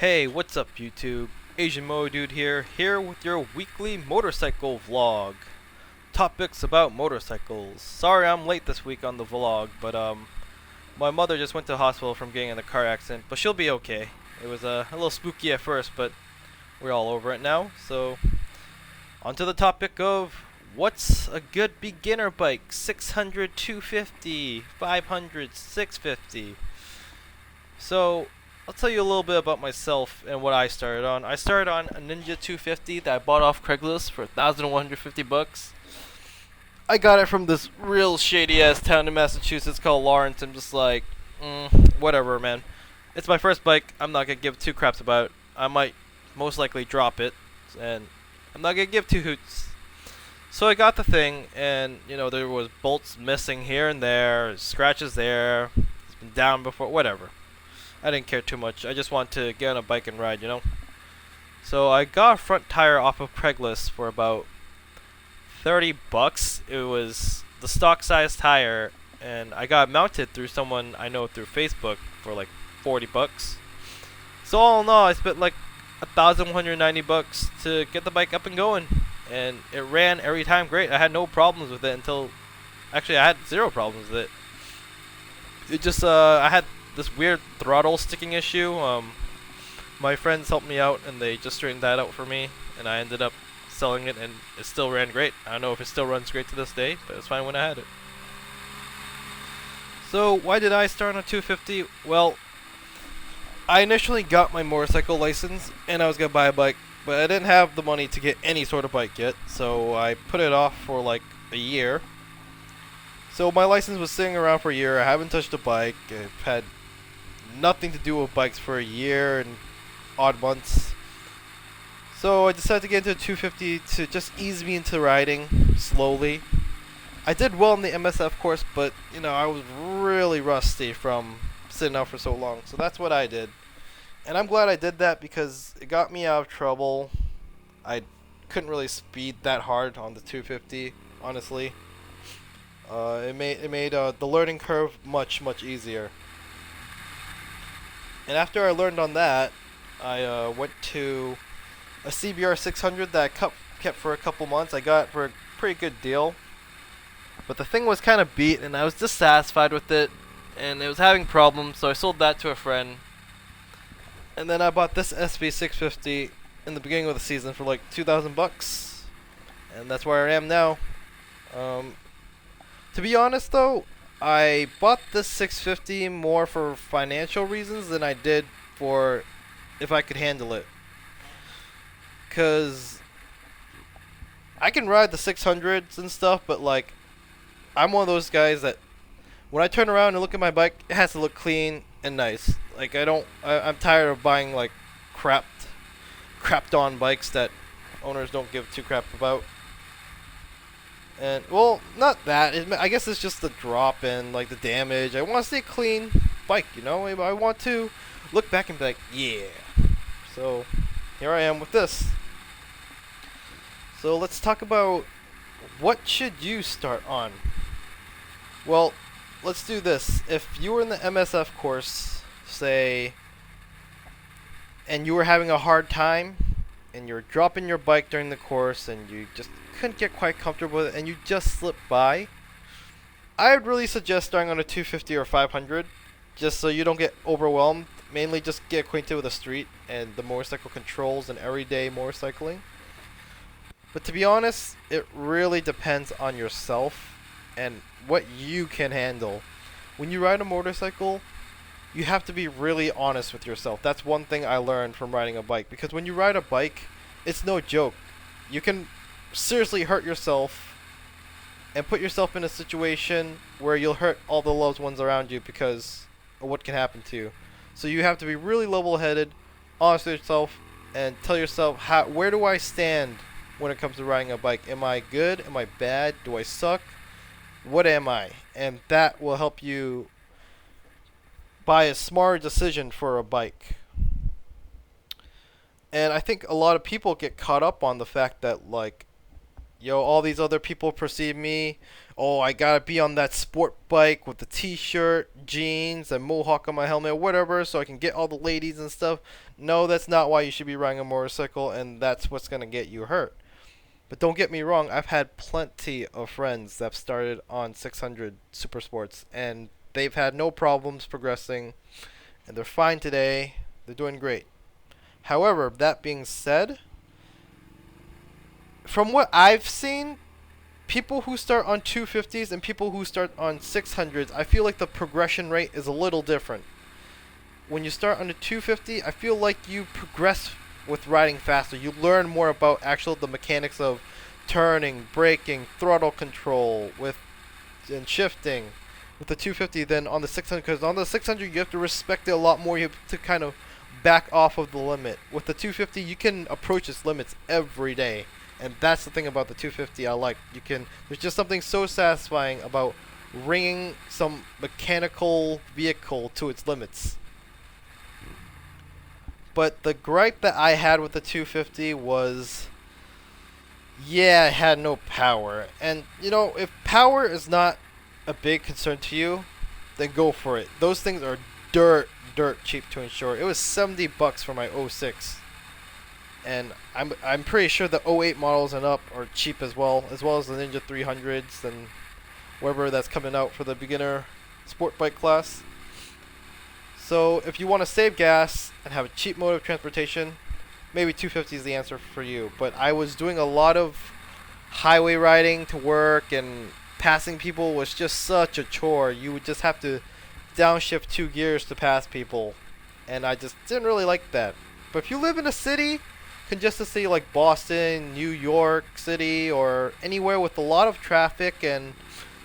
Hey, what's up YouTube? Asian Mo Dude here with your weekly motorcycle vlog. Topics about motorcycles. Sorry I'm late this week on the vlog, but my mother just went to the hospital from getting in a car accident, but she'll be okay. It was a little spooky at first, but we're all over it now. So, onto the topic of what's a good beginner bike? 600, 250, 500, 650. So, I'll tell you a little bit about myself and what I started on. I started on a Ninja 250 that I bought off Craigslist for 1,150 bucks. I got it from this real shady ass town in Massachusetts called Lawrence. I'm just like, whatever, man. It's my first bike. I'm not gonna give two craps about it. I might most likely drop it, and I'm not gonna give two hoots. So I got the thing, and there was bolts missing here and there, scratches there. It's been down before, whatever. I didn't care too much. I just wanted to get on a bike and ride. So I got a front tire off of Craigslist for about 30 bucks. It was the stock size tire, and I got it mounted through someone I know through Facebook for like 40 bucks. So all in all, I spent like 1,190 bucks to get the bike up and going, and it ran every time great. I had no problems with it until, actually, I had zero problems with it. It just I had this weird throttle sticking issue. My friends helped me out and they just straightened that out for me, and I ended up selling it, and it still ran great. I don't know if it still runs great to this day, but it's fine when I had it. So why did I start on a 250? Well, I initially got my motorcycle license and I was gonna buy a bike, but I didn't have the money to get any sort of bike yet, so I put it off for like a year. So my license was sitting around for a year. I haven't touched a bike. I've had nothing to do with bikes for a year and odd months. So I decided to get into a 250 to just ease me into riding slowly. I did well in the MSF course, but I was really rusty from sitting out for so long. So that's what I did. And I'm glad I did that because it got me out of trouble. I couldn't really speed that hard on the 250, honestly. It made the learning curve much easier. And after I learned on that, I went to a CBR 600 that I kept for a couple months. I got it for a pretty good deal, but the thing was kind of beat, and I was dissatisfied with it, and it was having problems. So I sold that to a friend, and then I bought this SB 650 in the beginning of the season for like 2,000 bucks, and that's where I am now. To be honest though, I bought this 650 more for financial reasons than I did for if I could handle it. Cause I can ride the 600s and stuff, but like I'm one of those guys that when I turn around and look at my bike, it has to look clean and nice. Like I'm tired of buying like crapped on bikes that owners don't give two crap about. And, well, not that. I guess it's just the drop in, like, the damage. I want to stay clean bike, I want to look back and be like, yeah. So, here I am with this. So, let's talk about what should you start on. Well, let's do this. If you were in the MSF course, say, and you were having a hard time, and you're dropping your bike during the course, and you just couldn't get quite comfortable with it, and you just slipped by, I would really suggest starting on a 250 or 500, just so you don't get overwhelmed. Mainly just get acquainted with the street and the motorcycle controls and everyday motorcycling. But to be honest, it really depends on yourself and what you can handle. When you ride a motorcycle, you have to be really honest with yourself. That's one thing I learned from riding a bike, because when you ride a bike, it's no joke. You can seriously hurt yourself and put yourself in a situation where you'll hurt all the loved ones around you because of what can happen to you. So you have to be really level-headed, honest with yourself, and tell yourself, where do I stand when it comes to riding a bike? Am I good? Am I bad? Do I suck? What am I? And that will help you buy a smarter decision for a bike. And I think a lot of people get caught up on the fact that, like, All these other people perceive me. Oh, I gotta be on that sport bike with the t-shirt, jeans, and mohawk on my helmet, whatever, so I can get all the ladies and stuff. No, that's not why you should be riding a motorcycle, and that's what's gonna get you hurt. But don't get me wrong, I've had plenty of friends that started on 600 super sports, and they've had no problems progressing, and they're fine today. They're doing great. However, that being said, from what I've seen, people who start on 250s and people who start on 600s, I feel like the progression rate is a little different. When you start on a 250, I feel like you progress with riding faster. You learn more about the mechanics of turning, braking, throttle control, and shifting with the 250 than on the 600. Because on the 600, you have to respect it a lot more. You have to kind of back off of the limit. With the 250, you can approach its limits every day. And that's the thing about the 250 I like. There's just something so satisfying about bringing some mechanical vehicle to its limits. But the gripe that I had with the 250 was, yeah, it had no power. And, if power is not a big concern to you, then go for it. Those things are dirt cheap to insure. It was $70 for my '06. And I'm pretty sure the '08 models and up are cheap as well as the Ninja 300s and whatever that's coming out for the beginner sport bike class. So if you want to save gas and have a cheap mode of transportation, maybe 250 is the answer for you. But I was doing a lot of highway riding to work, and passing people was just such a chore. You would just have to downshift 2 gears to pass people, and I just didn't really like that. But if you live in a city, congested city like Boston, New York City, or anywhere with a lot of traffic and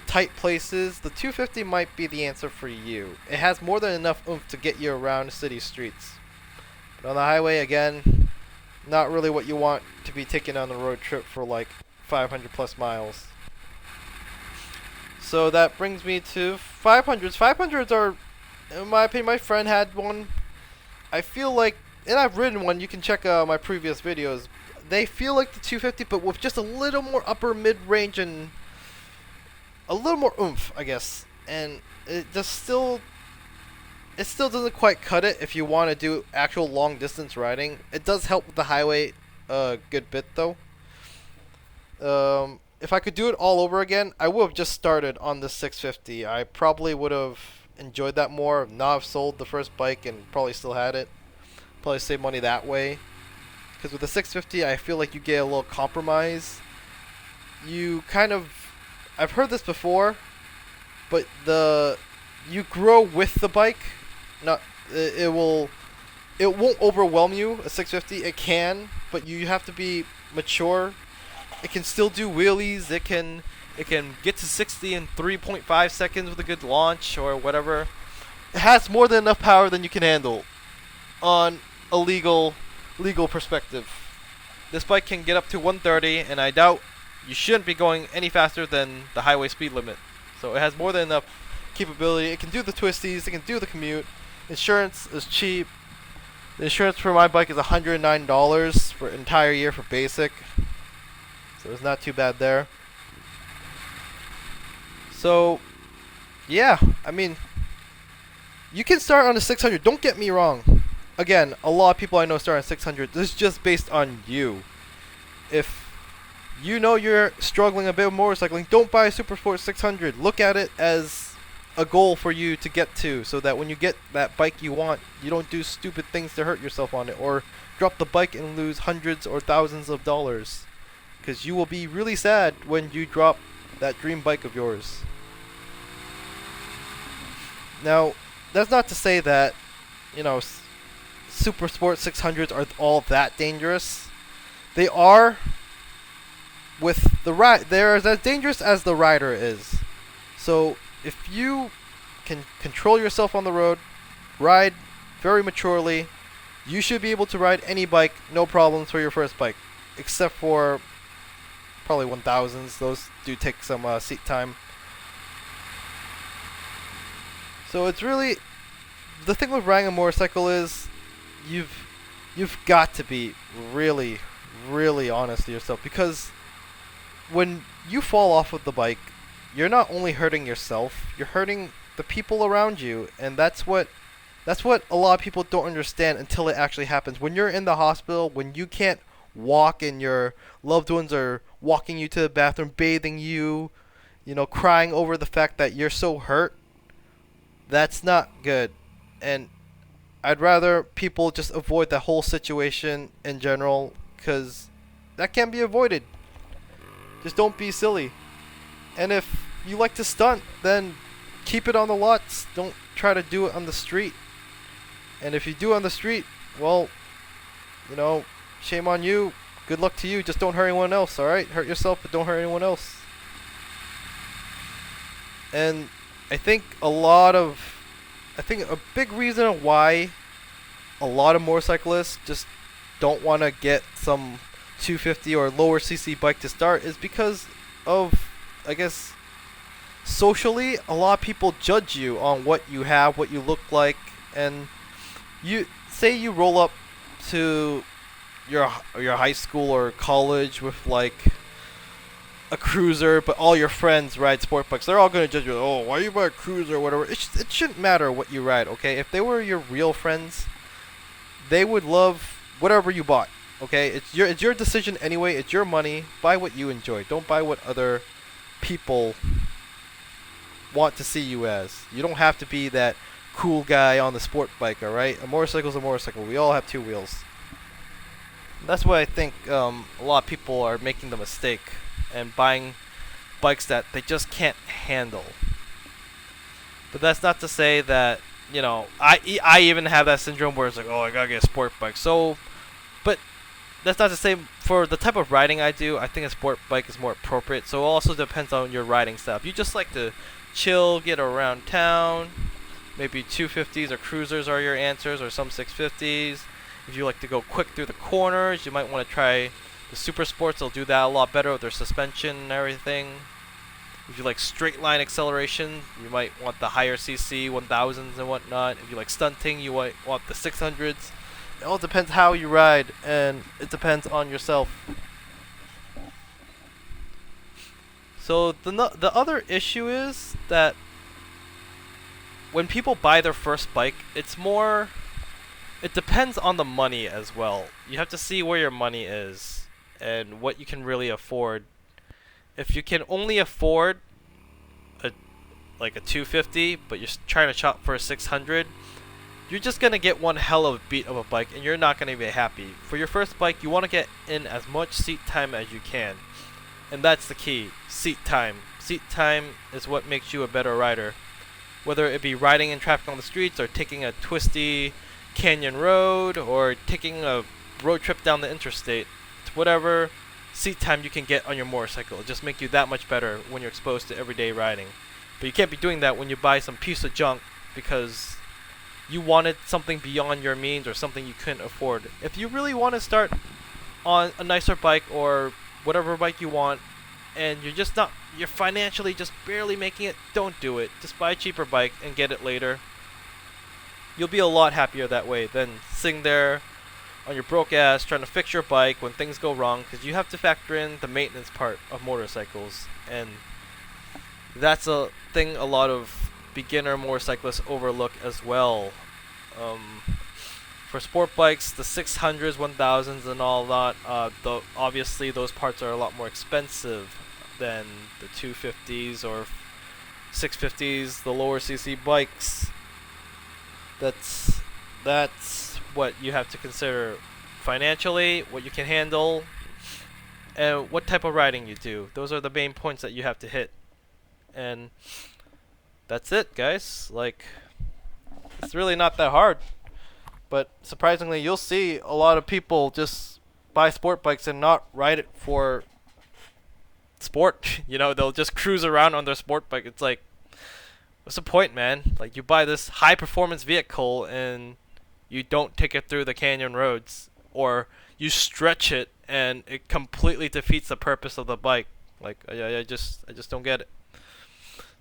tight places, the 250 might be the answer for you. It has more than enough oomph to get you around city streets. But on the highway, again, not really what you want to be taking on a road trip for like 500 plus miles. So that brings me to 500s. 500s are, in my opinion, my friend had one. I feel like, and I've ridden one, you can check my previous videos. They feel like the 250, but with just a little more upper mid-range and a little more oomph, I guess. And it still doesn't quite cut it if you want to do actual long distance riding. It does help with the highway a good bit though. If I could do it all over again, I would have just started on the 650. I probably would have enjoyed that more, not have sold the first bike and probably still had it. Probably save money that way. Because with the 650, I feel like you get a little compromise. I've heard this before, but you grow with the bike. It won't overwhelm you. A 650, it can, but you have to be mature. It can still do wheelies. It can get to 60 in 3.5 seconds with a good launch or whatever. It has more than enough power than you can handle on a legal perspective. This bike can get up to 130, and I doubt you shouldn't be going any faster than the highway speed limit. So it has more than enough capability. It can do the twisties. It can do the commute. Insurance is cheap. The insurance for my bike is $109 for an entire year for basic. So it's not too bad there. So, yeah, I mean, you can start on a 600. Don't get me wrong. Again, a lot of people I know start on 600. This is just based on you. If you know you're struggling a bit with motorcycling, don't buy a Supersport 600. Look at it as a goal for you to get to, so that when you get that bike you want, you don't do stupid things to hurt yourself on it, or drop the bike and lose hundreds or thousands of dollars. Because you will be really sad when you drop that dream bike of yours. Now, that's not to say that, Super Sport 600s are all that dangerous. They are with the ride. They're as dangerous as the rider is. So, if you can control yourself on the road, ride very maturely, you should be able to ride any bike, no problems for your first bike. Except for probably 1000s. Those do take some seat time. So it's really, the thing with riding a motorcycle is you've got to be really, really honest to yourself, because when you fall off of the bike, you're not only hurting yourself, you're hurting the people around you, and that's what a lot of people don't understand until it actually happens. When you're in the hospital, when you can't walk and your loved ones are walking you to the bathroom, bathing you, crying over the fact that you're so hurt, that's not good. And I'd rather people just avoid the whole situation in general, because that can be avoided. Just don't be silly. And if you like to stunt, then keep it on the lots. Don't try to do it on the street. And if you do it on the street, well, shame on you. Good luck to you. Just don't hurt anyone else, alright? Hurt yourself, but don't hurt anyone else. And I think a big reason why a lot of motorcyclists just don't want to get some 250 or lower CC bike to start is because of, I guess, socially, a lot of people judge you on what you have, what you look like, and you say you roll up to your high school or college with like a cruiser, but all your friends ride sport bikes. They're all gonna judge you. Oh, why you buy a cruiser or whatever? It shouldn't matter what you ride, okay? If they were your real friends, they would love whatever you bought. Okay, it's your decision anyway. It's your money. Buy what you enjoy. Don't buy what other people want to see you as. You don't have to be that cool guy on the sport bike. All right, a motorcycle's a motorcycle. We all have two wheels. That's why I think a lot of people are making the mistake and buying bikes that they just can't handle. But that's not to say that I even have that syndrome where it's like, oh, I gotta get a sport bike. So, but that's not to say for the type of riding I do, I think a sport bike is more appropriate. So it also depends on your riding style. If you just like to chill, get around town, maybe 250s or cruisers are your answers, or some 650s. If you like to go quick through the corners, you might want to try the super sports. They'll do that a lot better with their suspension and everything. If you like straight line acceleration, you might want the higher CC 1000s and whatnot. If you like stunting, you might want the 600s. It all depends how you ride, and it depends on yourself. So the other issue is that when people buy their first bike, it depends on the money as well. You have to see where your money is and what you can really afford. If you can only afford a 250, but you're trying to shop for a 600, you're just gonna get one hell of a beat of a bike, and you're not gonna be happy. For your first bike, you want to get in as much seat time as you can, and that's the key. Seat time. Seat time is what makes you a better rider. Whether it be riding in traffic on the streets, or taking a twisty canyon road, or taking a road trip down the interstate, it's whatever seat time you can get on your motorcycle. It'll just make you that much better when you're exposed to everyday riding. But you can't be doing that when you buy some piece of junk because you wanted something beyond your means or something you couldn't afford. If you really want to start on a nicer bike or whatever bike you want, and you're financially just barely making it, don't do it. Just buy a cheaper bike and get it later. You'll be a lot happier that way than sitting there on your broke ass trying to fix your bike when things go wrong, because you have to factor in the maintenance part of motorcycles, and that's a thing a lot of beginner motorcyclists overlook as well. For sport bikes, the 600s, 1000s, and all that, obviously those parts are a lot more expensive than the 250s or 650s, the lower CC bikes. That's what you have to consider financially, what you can handle, and what type of riding you do. Those are the main points that you have to hit. And that's it, guys. It's really not that hard. But surprisingly, you'll see a lot of people just buy sport bikes and not ride it for sport. They'll just cruise around on their sport bike. It's like, what's the point, man? Like, you buy this high performance vehicle and you don't take it through the canyon roads, or you stretch it and it completely defeats the purpose of the bike. Like, I just don't get it.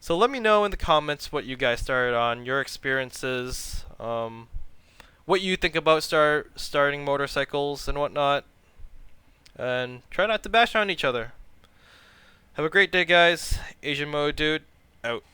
So let me know in the comments what you guys started on, your experiences, what you think about starting motorcycles and whatnot, and try not to bash on each other. Have a great day, guys. Asian Mo Dude, out.